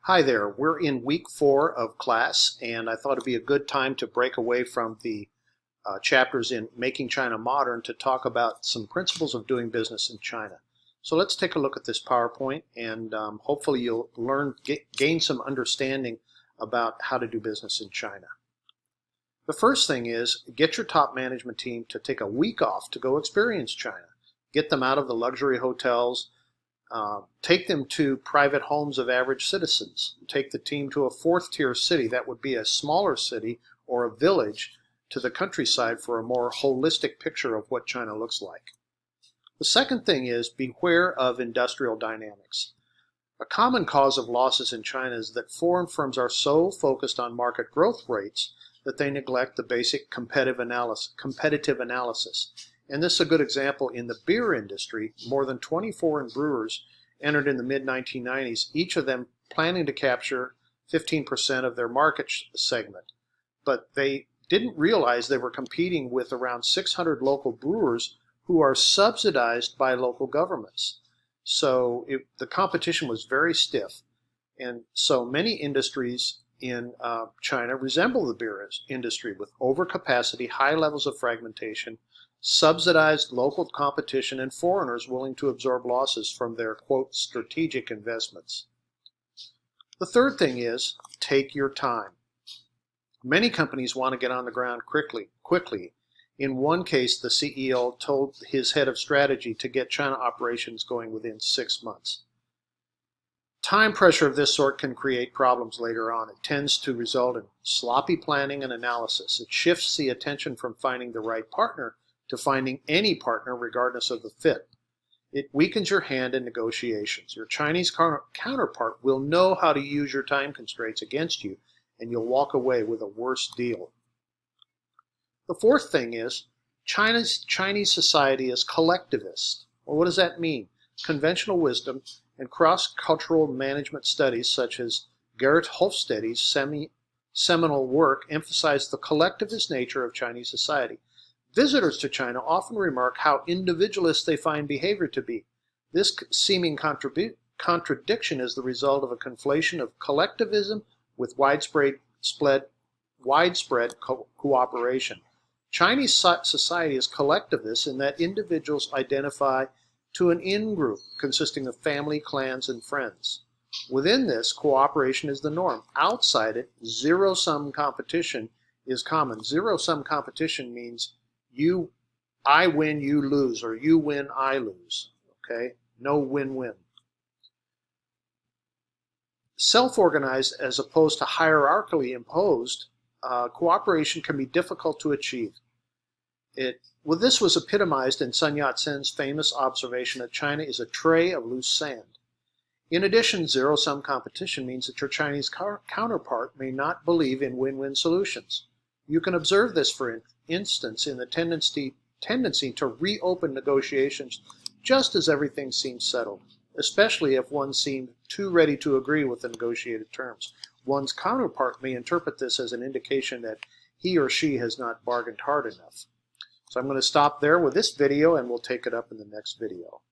Hi there, we're in week 4 of class, and I thought it'd be a good time to break away from the chapters in Making China Modern to talk about some principles of doing business in China. So let's take a look at this PowerPoint, and hopefully you'll gain some understanding about how to do business in China. The first thing is get your top management team to take a week off to go experience China. Get them out of the luxury hotels. Take them to private homes of average citizens. Take the team to a fourth-tier city, that would be a smaller city or a village, to the countryside for a more holistic picture of what China looks like. The second thing is beware of industrial dynamics. A common cause of losses in China is that foreign firms are so focused on market growth rates that they neglect the basic competitive analysis. And this is a good example in the beer industry. More than 20 foreign brewers entered in the mid-1990s, each of them planning to capture 15% of their market segment. But they didn't realize they were competing with around 600 local brewers who are subsidized by local governments. So the competition was very stiff. And so many industries in China resemble the beer industry, with overcapacity, high levels of fragmentation, subsidized local competition, and foreigners willing to absorb losses from their, quote, strategic investments. The third thing is take your time. Many companies want to get on the ground quickly. In one case, the CEO told his head of strategy to get China operations going within 6 months. Time pressure of this sort can create problems later on. It tends to result in sloppy planning and analysis. It shifts the attention from finding the right partner to finding any partner regardless of the fit. It weakens your hand in negotiations. Your Chinese counterpart will know how to use your time constraints against you, and you'll walk away with a worse deal. The fourth thing is Chinese society is collectivist. Well, what does that mean? Conventional wisdom and cross-cultural management studies such as Garrett Hofstadter's seminal work emphasize the collectivist nature of Chinese society. Visitors to China often remark how individualist they find behavior to be. This seeming contradiction is the result of a conflation of collectivism with widespread cooperation. Chinese society is collectivist in that individuals identify to an in-group consisting of family, clans, and friends. Within this, cooperation is the norm. Outside it, zero-sum competition is common. Zero-sum competition means I win, you lose, or you win, I lose. Okay? No win-win. Self-organized as opposed to hierarchically imposed, cooperation can be difficult to achieve. This was epitomized in Sun Yat-sen's famous observation that China is a tray of loose sand. In addition, zero-sum competition means that your Chinese counterpart may not believe in win-win solutions. You can observe this, for instance, in the tendency to reopen negotiations just as everything seems settled, especially if one seemed too ready to agree with the negotiated terms. One's counterpart may interpret this as an indication that he or she has not bargained hard enough. So I'm going to stop there with this video, and we'll take it up in the next video.